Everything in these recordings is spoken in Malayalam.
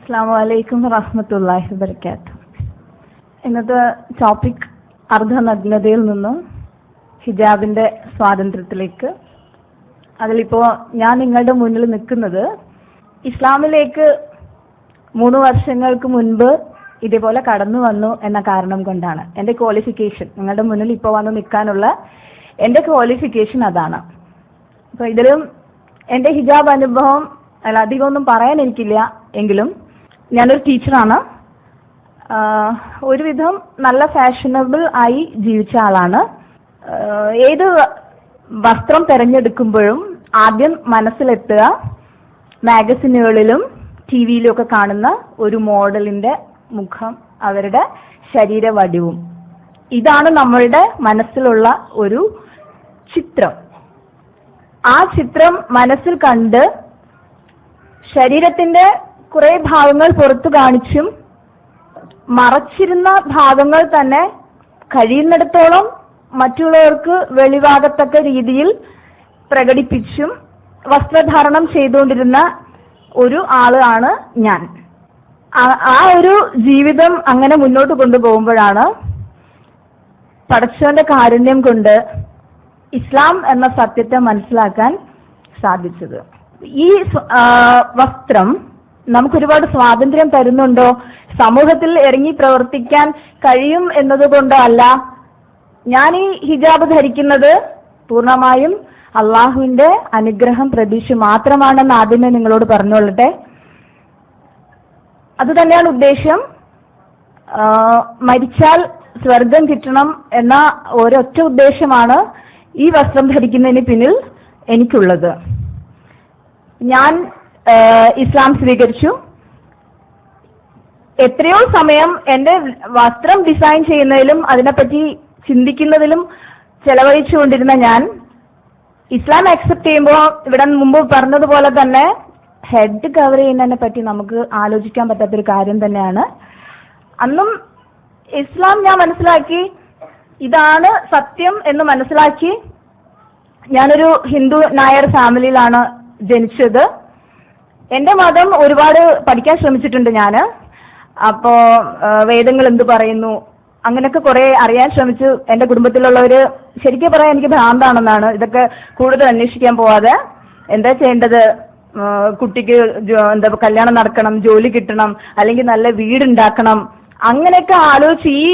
അസ്സലാമു അലൈക്കും വറഹ്മത്തുള്ളാഹി വബറകാതുഹു. ഇന്നത്തെ ടോപ്പിക് അർദ്ധനഗ്നതയിൽ നിന്ന് ഹിജാബിന്റെ സ്വാതന്ത്ര്യത്തിലേക്ക്. അതിലിപ്പോ ഞാൻ നിങ്ങളുടെ മുന്നിൽ നിൽക്കുന്നത് ഇസ്ലാമിലേക്ക് 3 വർഷങ്ങൾക്ക് മുൻപ് ഇതേപോലെ കടന്നു വന്നു എന്ന കാരണം കൊണ്ടാണ്. എൻ്റെ ക്വാളിഫിക്കേഷൻ നിങ്ങളുടെ മുന്നിൽ ഇപ്പോൾ വന്ന് നിൽക്കാനുള്ള എൻ്റെ ക്വാളിഫിക്കേഷൻ അതാണ്. അപ്പോൾ ഇതിലും എൻ്റെ ഹിജാബ് അനുഭവം അധികമൊന്നും പറയാൻ എനിക്കില്ല. എങ്കിലും ഞാനൊരു ടീച്ചറാണ്. ഒരുവിധം നല്ല ഫാഷനബിൾ ആയി ജീവിച്ച ആളാണ്. ഏത് വസ്ത്രം തിരഞ്ഞെടുക്കുമ്പോഴും ആദ്യം മനസ്സിലെത്തുക മാഗസിനുകളിലും ടി വിയിലും ഒക്കെ കാണുന്ന ഒരു മോഡലിന്റെ മുഖം, അവരുടെ ശരീരവടിവും. ഇതാണ് നമ്മളുടെ മനസ്സിലുള്ള ഒരു ചിത്രം. ആ ചിത്രം മനസ്സിൽ കണ്ട് ശരീരത്തിന്റെ കുറെ ഭാഗങ്ങൾ പുറത്തു കാണിച്ചും മറച്ചിരുന്ന ഭാഗങ്ങൾ തന്നെ കഴിയുന്നിടത്തോളം മറ്റുള്ളവർക്ക് വെളിവാകത്തക്ക രീതിയിൽ പ്രകടിപ്പിച്ചും വസ്ത്രധാരണം ചെയ്തുകൊണ്ടിരുന്ന ഒരു ആളാണ് ഞാൻ. ആ ഒരു ജീവിതം അങ്ങനെ മുന്നോട്ട് കൊണ്ടുപോകുമ്പോഴാണ് പടച്ചവന്റെ കാരുണ്യം കൊണ്ട് ഇസ്ലാം എന്ന സത്യത്തെ മനസ്സിലാക്കാൻ സാധിച്ചത്. ഈ വസ്ത്രം നമുക്കൊരുപാട് സ്വാതന്ത്ര്യം തരുന്നുണ്ടോ, സമൂഹത്തിൽ ഇറങ്ങി പ്രവർത്തിക്കാൻ കഴിയും എന്നതുകൊണ്ടോ അല്ല. ഞാൻ ഈ ഹിജാബ് ധരിക്കുന്നത് പൂർണ്ണമായും അള്ളാഹുവിന്റെ അനുഗ്രഹം പ്രതീക്ഷ മാത്രമാണെന്ന് ആദ്യമേ നിങ്ങളോട് പറഞ്ഞുകൊള്ളട്ടെ. അത് തന്നെയാണ് ഉദ്ദേശം. മരിച്ചാൽ സ്വർഗം കിട്ടണം എന്ന ഒരൊറ്റ ഉദ്ദേശമാണ് ഈ വസ്ത്രം ധരിക്കുന്നതിന് പിന്നിൽ എനിക്കുള്ളത്. ഞാൻ ഇസ്ലാം സ്വീകരിച്ചു. എത്രയോ സമയം എൻ്റെ വസ്ത്രം ഡിസൈൻ ചെയ്യുന്നതിലും അതിനെപ്പറ്റി ചിന്തിക്കുന്നതിലും ചെലവഴിച്ചുകൊണ്ടിരുന്ന ഞാൻ ഇസ്ലാം അക്സെപ്റ്റ് ചെയ്യുമ്പോൾ ഇവിടെ മുമ്പ് പറഞ്ഞതുപോലെ തന്നെ ഹെഡ് കവർ ചെയ്യുന്നതിനെ പറ്റി നമുക്ക് ആലോചിക്കാൻ പറ്റാത്തൊരു കാര്യം തന്നെയാണ്. അന്നും ഇസ്ലാം ഞാൻ മനസ്സിലാക്കി, ഇതാണ് സത്യം എന്ന് മനസ്സിലാക്കി. ഞാനൊരു ഹിന്ദു നായർ ഫാമിലിയിലാണ് ജനിച്ചത്. എൻ്റെ മതം ഒരുപാട് പഠിക്കാൻ ശ്രമിച്ചിട്ടുണ്ട് ഞാൻ. അപ്പോ വേദങ്ങൾ എന്ത് പറയുന്നു അങ്ങനെയൊക്കെ കുറെ അറിയാൻ ശ്രമിച്ചു. എൻ്റെ കുടുംബത്തിലുള്ളവര് ശരിക്കും പറയാൻ എനിക്ക് ഭ്രാന്താണെന്നാണ്. ഇതൊക്കെ കൂടുതൽ അന്വേഷിക്കാൻ പോവാതെ എന്താ ചെയ്യേണ്ടത്, കുട്ടിക്ക് എന്താ കല്യാണം നടക്കണം, ജോലി കിട്ടണം, അല്ലെങ്കിൽ നല്ല വീടുണ്ടാക്കണം, അങ്ങനെയൊക്കെ ആലോചിച്ച് ഈ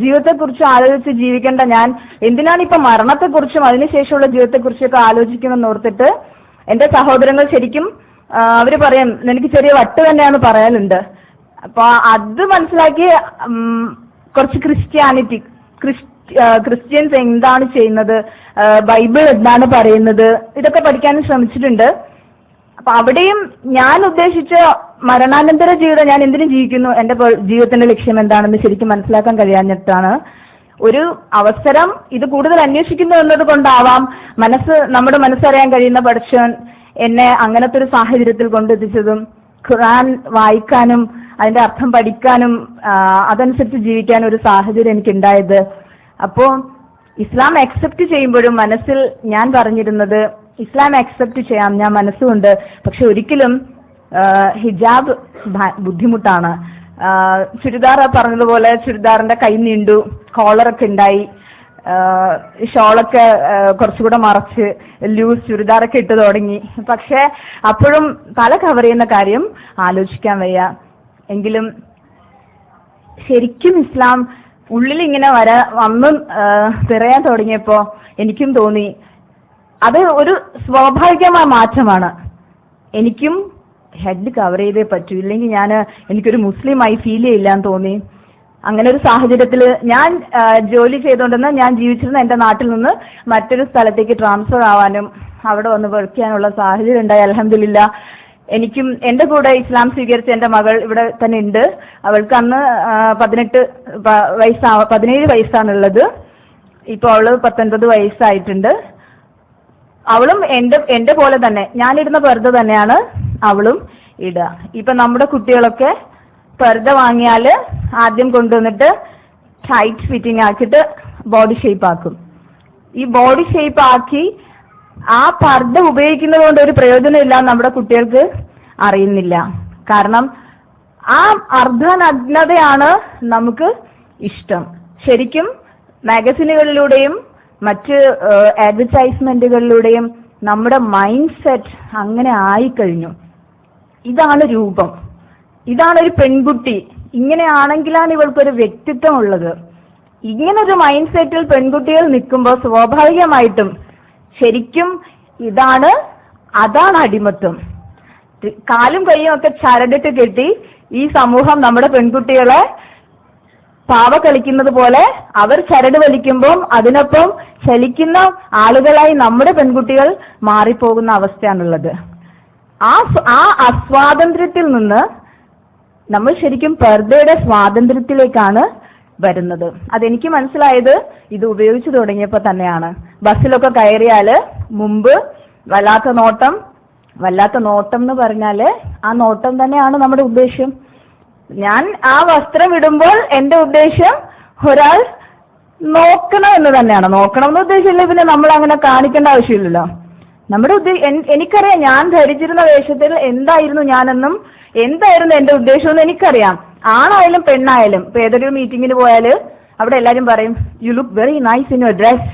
ജീവിതത്തെക്കുറിച്ച് ആലോചിച്ച് ജീവിക്കേണ്ട ഞാൻ എന്തിനാണ് ഇപ്പൊ മരണത്തെക്കുറിച്ചും അതിനുശേഷമുള്ള ജീവിതത്തെക്കുറിച്ചൊക്കെ ആലോചിക്കണമെന്ന് ഓർത്തിട്ട് എൻ്റെ സഹോദരങ്ങൾ ശരിക്കും അവര് പറയും എനിക്ക് ചെറിയ വട്ട് തന്നെയാണ് പറയാനുണ്ട്. അപ്പൊ അത് മനസ്സിലാക്കി കുറച്ച് ക്രിസ്ത്യൻസ് എന്താണ് ചെയ്യുന്നത്, ബൈബിൾ എന്താണ് പറയുന്നത്, ഇതൊക്കെ പഠിക്കാനും ശ്രമിച്ചിട്ടുണ്ട്. അപ്പൊ അവിടെയും ഞാൻ ഉദ്ദേശിച്ച മരണാനന്തര ജീവിതം, ഞാൻ എന്തിനു ജീവിക്കുന്നു, എൻ്റെ ജീവിതത്തിന്റെ ലക്ഷ്യം എന്താണെന്ന് ശരിക്കും മനസ്സിലാക്കാൻ കഴിയാഞ്ഞിട്ടാണ്. ഒരു അവസരം ഇത് കൂടുതൽ അന്വേഷിക്കുന്നു എന്നത് കൊണ്ടാവാം നമ്മുടെ മനസ്സറിയാൻ കഴിയുന്ന പടച്ചവൻ എന്നെ അങ്ങനത്തെ ഒരു സാഹചര്യത്തിൽ കൊണ്ടെത്തിച്ചതും ഖുർആൻ വായിക്കാനും അതിന്റെ അർത്ഥം പഠിക്കാനും അതനുസരിച്ച് ജീവിക്കാനും ഒരു സാഹചര്യം എനിക്കുണ്ടായത്. അപ്പോൾ ഇസ്ലാം അക്സെപ്റ്റ് ചെയ്യുമ്പോഴും മനസ്സിൽ ഞാൻ പറഞ്ഞിരുന്നത് ഇസ്ലാം അക്സെപ്റ്റ് ചെയ്യാം ഞാൻ മനസ്സുകൊണ്ട്, പക്ഷെ ഒരിക്കലും ഹിജാബ് ബുദ്ധിമുട്ടാണ്. ചുരിദാർ പറഞ്ഞതുപോലെ ചുരിദാറിന്റെ കൈ നീണ്ടു, കോളറൊക്കെ ഉണ്ടായി, ഷോളൊക്കെ കുറച്ചുകൂടെ മറച്ച് ലൂസ് ചുരിദാറൊക്കെ ഇട്ട് തുടങ്ങി. പക്ഷെ അപ്പോഴും തല കവർ ചെയ്യുന്ന കാര്യം ആലോചിക്കാൻ വയ്യ. എങ്കിലും ശരിക്കും ഇസ്ലാം ഉള്ളിൽ ഇങ്ങനെ വന്ന് തിറയാൻ തുടങ്ങിയപ്പോ എനിക്കും തോന്നി അത് ഒരു സ്വാഭാവികമായ മാറ്റമാണ്. എനിക്കും ഹെഡ് കവർ ചെയ്തേ പറ്റൂ, ഇല്ലെങ്കിൽ എനിക്കൊരു മുസ്ലിമായി ഫീൽ ചെയ്യില്ലാന്ന് തോന്നി. അങ്ങനെ ഒരു സാഹചര്യത്തിൽ ഞാൻ ജോലി ചെയ്തുകൊണ്ടിരുന്ന ഞാൻ ജീവിച്ചിരുന്ന എൻ്റെ നാട്ടിൽ നിന്ന് മറ്റൊരു സ്ഥലത്തേക്ക് ട്രാൻസ്ഫർ ആവാനും അവിടെ വന്ന് വർക്ക് ചെയ്യാനുള്ള സാഹചര്യം ഉണ്ടായി. അൽഹംദുലില്ലാ. എനിക്കും എൻ്റെ കൂടെ ഇസ്ലാം സ്വീകരിച്ച എൻ്റെ മകൾ ഇവിടെ തന്നെ ഉണ്ട്. അവൾക്ക് അന്ന് 17 വയസ്സാണുള്ളത്. ഇപ്പോൾ അവള് 19 വയസ്സായിട്ടുണ്ട്. അവളും എൻ്റെ പോലെ തന്നെ ഞാനിടുന്ന പർദ്ദ തന്നെയാണ് അവളും ഇടുക. ഇപ്പൊ നമ്മുടെ കുട്ടികളൊക്കെ പർദ്ദ വാങ്ങിയാൽ ആദ്യം കൊണ്ടുവന്നിട്ട് ടൈറ്റ് ഫിറ്റിംഗ് ആക്കിയിട്ട് ബോഡി ഷേപ്പ് ആക്കും. ഈ ബോഡി ഷേപ്പ് ആക്കി ആ പർദ്ദ ഉപയോഗിക്കുന്നത് കൊണ്ട് ഒരു പ്രയോജനമില്ല നമ്മുടെ കുട്ടികൾക്ക് അറിയുന്നില്ല. കാരണം ആ അർദ്ധനഗ്നതയാണ് നമുക്ക് ഇഷ്ടം. ശരിക്കും മാഗസിനുകളിലൂടെയും മറ്റ് അഡ്വർടൈസ്മെന്റുകളിലൂടെയും നമ്മുടെ മൈൻഡ് സെറ്റ് അങ്ങനെ ആയിക്കഴിഞ്ഞു. ഇതാണ് രൂപം, ഇതാണ് ഒരു പെൺകുട്ടി, ഇങ്ങനെയാണെങ്കിലാണ് ഇവൾക്കൊരു വ്യക്തിത്വം ഉള്ളത്. ഇങ്ങനൊരു മൈൻഡ് സെറ്റിൽ പെൺകുട്ടികൾ നിൽക്കുമ്പോൾ സ്വാഭാവികമായിട്ടും ശരിക്കും അതാണ് അടിമത്വം. കാലും കൈയും ഒക്കെ ചരടിട്ട് കെട്ടി ഈ സമൂഹം നമ്മുടെ പെൺകുട്ടികളെ പാവ കളിക്കുന്നത് പോലെ അവർ ചരട് വലിക്കുമ്പോൾ അതിനൊപ്പം ചലിക്കുന്ന ആളുകളായി നമ്മുടെ പെൺകുട്ടികൾ മാറിപ്പോകുന്ന അവസ്ഥയാണുള്ളത്. ആ അസ്വാതന്ത്ര്യത്തിൽ നിന്ന് നമ്മൾ ശരിക്കും പർദ്ദയുടെ സ്വാതന്ത്ര്യത്തിലേക്കാണ് വരുന്നത്. അതെനിക്ക് മനസ്സിലായത് ഇത് ഉപയോഗിച്ചു തുടങ്ങിയപ്പോൾ തന്നെയാണ്. ബസ്സിലൊക്കെ കയറിയാല് മുമ്പ് വല്ലാത്ത നോട്ടം എന്ന് പറഞ്ഞാല് ആ നോട്ടം തന്നെയാണ് നമ്മുടെ ഉദ്ദേശ്യം. ഞാൻ ആ വസ്ത്രം ഇടുമ്പോൾ എന്റെ ഉദ്ദേശ്യം ഒരാൾ നോക്കണം എന്ന് തന്നെയാണ്. നോക്കണം എന്ന് ഉദ്ദേശമില്ല പിന്നെ നമ്മൾ അങ്ങനെ കാണിക്കേണ്ട ആവശ്യമില്ലല്ലോ. നമ്മുടെ എനിക്കറിയാം ഞാൻ ധരിച്ചിരുന്ന വേഷത്തിൽ എന്തായിരുന്നു ഞാനെന്നും എന്തായിരുന്നു എന്റെ ഉദ്ദേശമെന്ന് എനിക്കറിയാം. ആണായാലും പെണ്ണായാലും. ഇപ്പൊ ഏതൊരു മീറ്റിങ്ങിന് പോയാൽ അവിടെ എല്ലാവരും പറയും you look very nice in your dress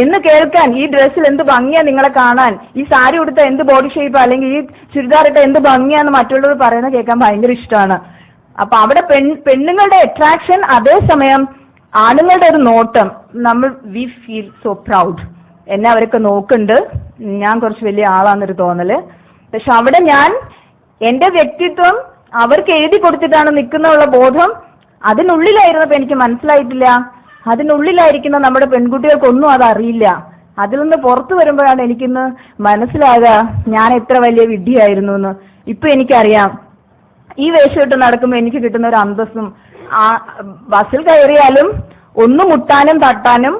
എന്ന് കേൾക്കാൻ, ഈ ഡ്രസ്സിൽ എന്ത് ഭംഗിയാ നിങ്ങളെ കാണാൻ, ഈ സാരി ഉടുത്ത എന്ത് ബോഡി ഷേപ്പ് അല്ലെങ്കിൽ ഈ ചുരിദാർ ഇട്ട എന്ത് ഭംഗിയാന്ന് മറ്റുള്ളവർ പറയുന്നത് കേൾക്കാൻ ഭയങ്കര ഇഷ്ടമാണ്. അപ്പൊ അവിടെ പെണ്ണുങ്ങളുടെ അട്രാക്ഷൻ, അതേസമയം ആണുങ്ങളുടെ ഒരു നോട്ടം, വി ഫീൽ സോ പ്രൗഡ്. എന്നെ അവരൊക്കെ നോക്കുന്നുണ്ട്, ഞാൻ കുറച്ച് വലിയ ആളാന്നൊരു തോന്നല്. പക്ഷെ അവിടെ ഞാൻ എന്റെ വ്യക്തിത്വം അവർക്ക് എഴുതി കൊടുത്തിട്ടാണ് നിൽക്കുന്നുള്ള ബോധം അതിനുള്ളിലായിരുന്നപ്പോ എനിക്ക് മനസ്സിലായിട്ടില്ല. അതിനുള്ളിലായിരിക്കുന്ന നമ്മുടെ പെൺകുട്ടികൾക്കൊന്നും അതറിയില്ല. അതിൽ നിന്ന് പുറത്തു വരുമ്പോഴാണ് എനിക്കിന്ന് മനസ്സിലാകുക ഞാൻ എത്ര വലിയ വിഡ്ഢിയായിരുന്നു എന്ന്. ഇപ്പൊ എനിക്കറിയാം ഈ വേഷമിട്ട് നടക്കുമ്പോൾ എനിക്ക് കിട്ടുന്ന ഒരു അന്തസ്സും. ബസ്സിൽ കയറിയാലും ഒന്ന് മുട്ടാനും തട്ടാനും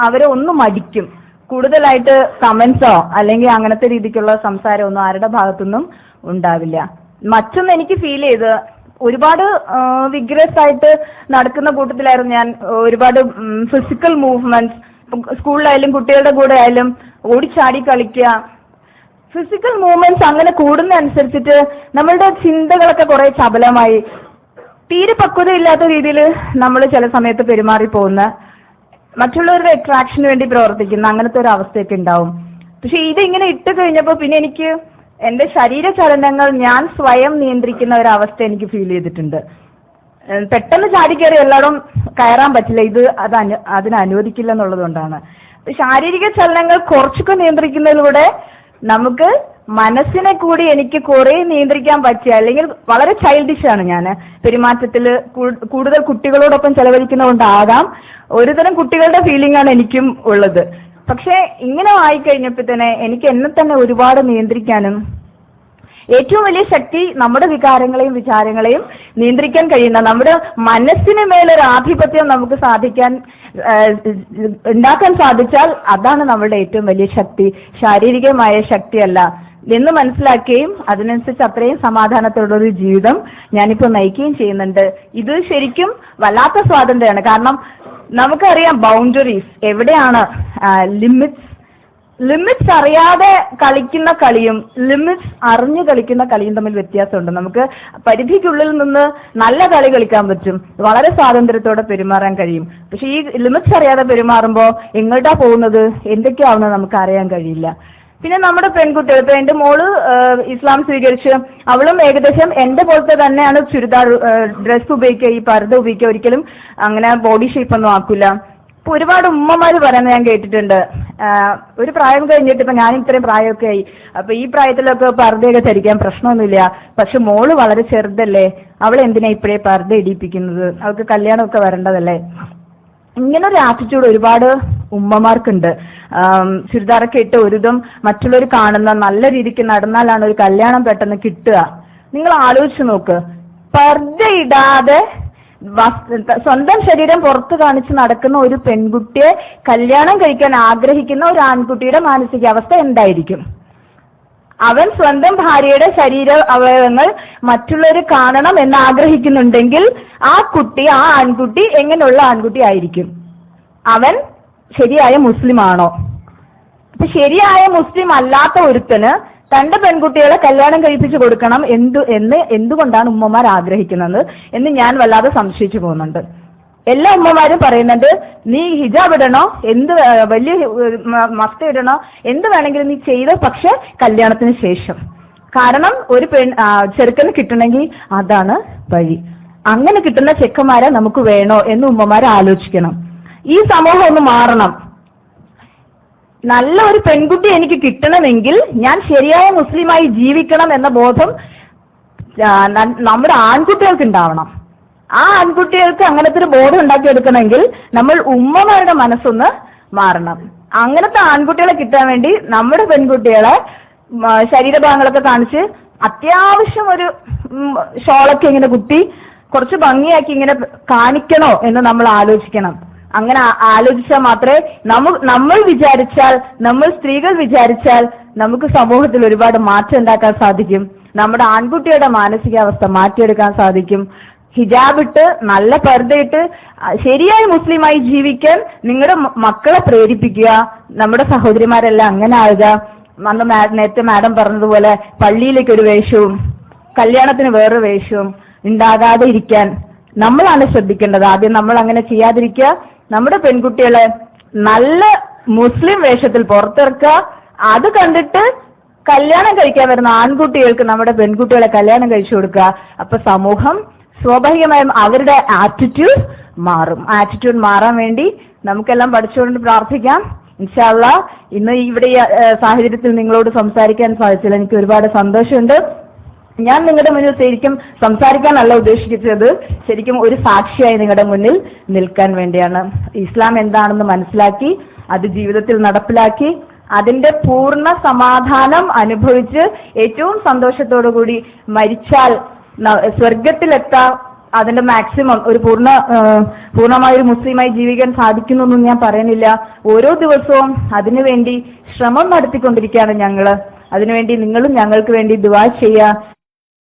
അവരെ ഒന്ന് മടിക്കും. കൂടുതലായിട്ട് കമന്റ്സോ അല്ലെങ്കിൽ അങ്ങനത്തെ രീതിക്കുള്ള സംസാരമൊന്നും ആരുടെ ഭാഗത്തുനിന്നും ഉണ്ടാവില്ല. മറ്റൊന്ന് എനിക്ക് ഫീൽ ചെയ്ത് ഒരുപാട് വിഗ്രസ് ആയിട്ട് നടക്കുന്ന കൂട്ടത്തിലായിരുന്നു ഞാൻ. ഒരുപാട് ഫിസിക്കൽ മൂവ്മെന്റ്സ് സ്കൂളിലായാലും കുട്ടികളുടെ കൂടെ ആയാലും ഓടിച്ചാടി കളിക്കുക, ഫിസിക്കൽ മൂവ്മെന്റ്സ് അങ്ങനെ കൂടുന്ന അനുസരിച്ചിട്ട് നമ്മളുടെ ചിന്തകളൊക്കെ കുറെ ചപലമായി, തീരെ പക്വതയില്ലാത്ത രീതിയിൽ നമ്മൾ ചില സമയത്ത് പെരുമാറി പോകുന്ന, മറ്റുള്ളവരുടെ അട്രാക്ഷന് വേണ്ടി പ്രവർത്തിക്കുന്ന അങ്ങനത്തെ ഒരു അവസ്ഥയൊക്കെ ഉണ്ടാവും. പക്ഷെ ഇതിങ്ങനെ ഇട്ട് കഴിഞ്ഞപ്പോൾ പിന്നെ എനിക്ക് എന്റെ ശരീര ചലനങ്ങൾ ഞാൻ സ്വയം നിയന്ത്രിക്കുന്ന ഒരു അവസ്ഥ എനിക്ക് ഫീൽ ചെയ്തിട്ടുണ്ട്. പെട്ടെന്ന് ചാടിക്കയറി എല്ലായിടും കയറാൻ പറ്റില്ല, അതിന് അനുവദിക്കില്ല എന്നുള്ളത് കൊണ്ടാണ്. ശാരീരിക ചലനങ്ങൾ കുറച്ചൊക്കെ നിയന്ത്രിക്കുന്നതിലൂടെ നമുക്ക് മനസ്സിനെ കൂടി എനിക്ക് കുറെ നിയന്ത്രിക്കാൻ പറ്റിയ, അല്ലെങ്കിൽ വളരെ ചൈൽഡിഷാണ് ഞാൻ പെരുമാറ്റത്തിൽ, കൂടുതൽ കുട്ടികളോടൊപ്പം ചെലവഴിക്കുന്നതുകൊണ്ടാകാം ഒരുതരം കുട്ടികളുടെ ഫീലിംഗ് ആണ് എനിക്കും ഉള്ളത്. പക്ഷെ ഇങ്ങനെ ആയിക്കഴിഞ്ഞപ്പോൾ തന്നെ എനിക്ക് എന്നെ തന്നെ ഒരുപാട് നിയന്ത്രിക്കാനും, ഏറ്റവും വലിയ ശക്തി നമ്മുടെ വികാരങ്ങളെയും വിചാരങ്ങളെയും നിയന്ത്രിക്കാൻ കഴിയുന്ന, നമ്മുടെ മനസ്സിന് മേലൊരു ആധിപത്യം നമുക്ക് ഉണ്ടാക്കാൻ സാധിച്ചാൽ അതാണ് നമ്മുടെ ഏറ്റവും വലിയ ശക്തി, ശാരീരികമായ ശക്തിയല്ല എന്ന് മനസ്സിലാക്കുകയും അതിനനുസരിച്ച് അത്രയും സമാധാനത്തോടൊരു ജീവിതം ഞാനിപ്പോൾ നയിക്കുകയും ചെയ്യുന്നുണ്ട്. ഇത് ശരിക്കും വല്ലാത്ത സ്വാതന്ത്ര്യമാണ്. കാരണം നമുക്കറിയാം ബൗണ്ടറീസ് എവിടെയാണ്, ലിമിറ്റ്സ് അറിയാതെ കളിക്കുന്ന കളിയും ലിമിറ്റ്സ് അറിഞ്ഞു കളിക്കുന്ന കളിയും തമ്മിൽ വ്യത്യാസമുണ്ട്. നമുക്ക് പരിധിക്കുള്ളിൽ നിന്ന് നല്ല കളി കളിക്കാൻ പറ്റും, വളരെ സ്വാതന്ത്ര്യത്തോടെ പെരുമാറാൻ കഴിയും. പക്ഷെ ഈ ലിമിറ്റ്സ് അറിയാതെ പെരുമാറുമ്പോൾ എങ്ങോട്ടാ പോകുന്നത്, എന്തൊക്കെയാവുന്നത് നമുക്ക് അറിയാൻ കഴിയില്ല. പിന്നെ നമ്മുടെ പെൺകുട്ടികൾ, ഇപ്പൊ എന്റെ മോള് ഇസ്ലാം സ്വീകരിച്ച് അവളും ഏകദേശം എന്റെ പോലത്തെ തന്നെയാണ് ചുരിദാർ ഡ്രസ് ഉപയോഗിക്കുക, ഈ പർദ്ദ ഉപയോഗിക്കുക, ഒരിക്കലും അങ്ങനെ ബോഡി ഷേപ്പ് ഒന്നും ആക്കില്ല. ഇപ്പൊ ഒരുപാട് ഉമ്മമാര് പറയുന്നത് ഞാൻ കേട്ടിട്ടുണ്ട്, ഒരു പ്രായം കഴിഞ്ഞിട്ട്, ഇപ്പൊ ഞാൻ ഇത്രയും പ്രായമൊക്കെ ആയി, അപ്പൊ ഈ പ്രായത്തിലൊക്കെ പർദ്ദയൊക്കെ ധരിക്കാൻ പ്രശ്നമൊന്നുമില്ല, പക്ഷെ മോള് വളരെ ചെറുതല്ലേ, അവൾ എന്തിനാ ഇപ്പോഴേ പർദ്ദ ഇടിപ്പിക്കുന്നത്, അവൾക്ക് കല്യാണമൊക്കെ വരേണ്ടതല്ലേ. ഇങ്ങനൊരു ആറ്റിറ്റ്യൂഡ് ഒരുപാട് ഉമ്മമാർക്കുണ്ട്. ചുരിദാറൊക്കെ ഇട്ട് ഒരുതും മറ്റുള്ളവർ കാണുന്ന നല്ല രീതിക്ക് നടന്നാലാണ് ഒരു കല്യാണം പെട്ടെന്ന് കിട്ടുക. നിങ്ങൾ ആലോചിച്ച് നോക്ക്, പർദ്ദ ഇടാതെ സ്വന്തം ശരീരം പുറത്ത് കാണിച്ച് നടക്കുന്ന ഒരു പെൺകുട്ടിയെ കല്യാണം കഴിക്കാൻ ആഗ്രഹിക്കുന്ന ഒരു ആൺകുട്ടിയുടെ മാനസികാവസ്ഥ എന്തായിരിക്കും? അവൻ സ്വന്തം ഭാര്യയുടെ ശരീര അവയവങ്ങൾ മറ്റുള്ളവർ കാണണം എന്ന് ആഗ്രഹിക്കുന്നുണ്ടെങ്കിൽ ആ ആൺകുട്ടി എങ്ങനെയുള്ള ആൺകുട്ടി ആയിരിക്കും? അവൻ ശരിയായ മുസ്ലിം ആണോ? അപ്പൊ ശരിയായ മുസ്ലിം അല്ലാത്ത ഒരുത്തന് തന്റെ പെൺകുട്ടികളെ കല്യാണം കഴിപ്പിച്ചു കൊടുക്കണം എന്തുകൊണ്ടാണ് ഉമ്മമാർ ആഗ്രഹിക്കുന്നത് എന്ന് ഞാൻ വല്ലാതെ സംശയിച്ചു പോകുന്നുണ്ട്. എല്ലാ ഉമ്മമാരും പറയുന്നുണ്ട്, നീ ഹിജാബ് ഇടണോ, വലിയ മസ്ത ഇടണോ, എന്ത് വേണമെങ്കിലും നീ ചെയ്തോ, പക്ഷെ കല്യാണത്തിന് ശേഷം. കാരണം ഒരു ചെറുക്കന് കിട്ടണമെങ്കിൽ അതാണ് വഴി. അങ്ങനെ കിട്ടുന്ന ചെക്കന്മാരെ നമുക്ക് വേണോ എന്ന് ഉമ്മമാരെ ആലോചിക്കണം. ഈ സമൂഹം ഒന്ന് മാറണം. നല്ല ഒരു പെൺകുട്ടി എനിക്ക് കിട്ടണമെങ്കിൽ ഞാൻ ശരിയായ മുസ്ലിമായി ജീവിക്കണം എന്ന ബോധം നമ്മുടെ ആൺകുട്ടികൾക്ക് ഉണ്ടാവണം. ആ ആൺകുട്ടികൾക്ക് അങ്ങനത്തെ ഒരു ബോധം ഉണ്ടാക്കിയെടുക്കണമെങ്കിൽ നമ്മൾ ഉമ്മമാരുടെ മനസ്സൊന്ന് മാറണം. അങ്ങനത്തെ ആൺകുട്ടികളെ കിട്ടാൻ വേണ്ടി നമ്മുടെ പെൺകുട്ടികളെ ശരീരഭാഗങ്ങളൊക്കെ കാണിച്ച് അത്യാവശ്യം ഒരു ഷോളൊക്കെ ഇങ്ങനെ കുത്തി കുറച്ച് ഭംഗിയാക്കി ഇങ്ങനെ കാണിക്കണോ എന്ന് നമ്മൾ ആലോചിക്കണം. അങ്ങനെ ആലോചിച്ചാൽ മാത്രമേ നമ്മൾ വിചാരിച്ചാൽ, നമ്മൾ സ്ത്രീകൾ വിചാരിച്ചാൽ നമുക്ക് സമൂഹത്തിൽ ഒരുപാട് മാറ്റം ഉണ്ടാക്കാൻ സാധിക്കും. നമ്മുടെ ആൺകുട്ടിയുടെ മാനസികാവസ്ഥ മാറ്റിയെടുക്കാൻ സാധിക്കും. ഹിജാബ് ഇട്ട് നല്ല പർദ്ദയിട്ട് ശരിയായി മുസ്ലിമായി ജീവിക്കാൻ നിങ്ങളുടെ മക്കളെ പ്രേരിപ്പിക്കുക. നമ്മുടെ സഹോദരിമാരെല്ലാം അങ്ങനെ ആവുക. നേരത്തെ മാഡം പറഞ്ഞതുപോലെ പള്ളിയിലേക്ക് ഒരു വേഷവും കല്യാണത്തിന് വേറൊരു വേഷവും ഉണ്ടാകാതെ ഇരിക്കാൻ നമ്മളാണ് ശ്രദ്ധിക്കേണ്ടത്. ആദ്യം നമ്മൾ അങ്ങനെ ചെയ്യാതിരിക്കുക. നമ്മുടെ പെൺകുട്ടികളെ നല്ല മുസ്ലിം വേഷത്തിൽ പുറത്തിറക്കുക. അത് കണ്ടിട്ട് കല്യാണം കഴിക്കാൻ വരുന്ന ആൺകുട്ടികൾക്ക് നമ്മുടെ പെൺകുട്ടികളെ കല്യാണം കഴിച്ചു കൊടുക്കുക. അപ്പൊ സമൂഹം സ്വാഭാവികമായും അവരുടെ ആറ്റിറ്റ്യൂഡ് മാറും. ആറ്റിറ്റ്യൂഡ് മാറാൻ വേണ്ടി നമുക്കെല്ലാം പഠിച്ചുകൊണ്ട് പ്രാർത്ഥിക്കാം. ഇൻഷാ അല്ലാഹ് ഇന്ന് ഇവിടെ ഈ സാഹചര്യത്തിൽ നിങ്ങളോട് സംസാരിക്കാൻ സാധിച്ചതിൽ എനിക്ക് ഒരുപാട് സന്തോഷമുണ്ട്. ഞാൻ നിങ്ങളുടെ മുന്നിൽ ശരിക്കും സംസാരിക്കാനല്ല ഉദ്ദേശിച്ചത്, ശരിക്കും ഒരു സാക്ഷിയായി നിങ്ങളുടെ മുന്നിൽ നിൽക്കാൻ വേണ്ടിയാണ്. ഇസ്ലാം എന്താണെന്ന് മനസ്സിലാക്കി അത് ജീവിതത്തിൽ നടപ്പിലാക്കി അതിന്റെ പൂർണ്ണ സമാധാനം അനുഭവിച്ച് ഏറ്റവും സന്തോഷത്തോടു കൂടി മരിച്ചാൽ സ്വർഗത്തിലെത്താം. അതിന്റെ മാക്സിമം ഒരു പൂർണ്ണമായ ഒരു മുസ്ലിമായി ജീവിക്കാൻ സാധിക്കുന്നൊന്നും ഞാൻ പറയുന്നില്ല. ഓരോ ദിവസവും അതിനുവേണ്ടി ശ്രമം നടത്തിക്കൊണ്ടിരിക്കുകയാണ് ഞങ്ങള്. അതിനുവേണ്ടി നിങ്ങളും ഞങ്ങൾക്ക് വേണ്ടി ദുആ ചെയ്യുക.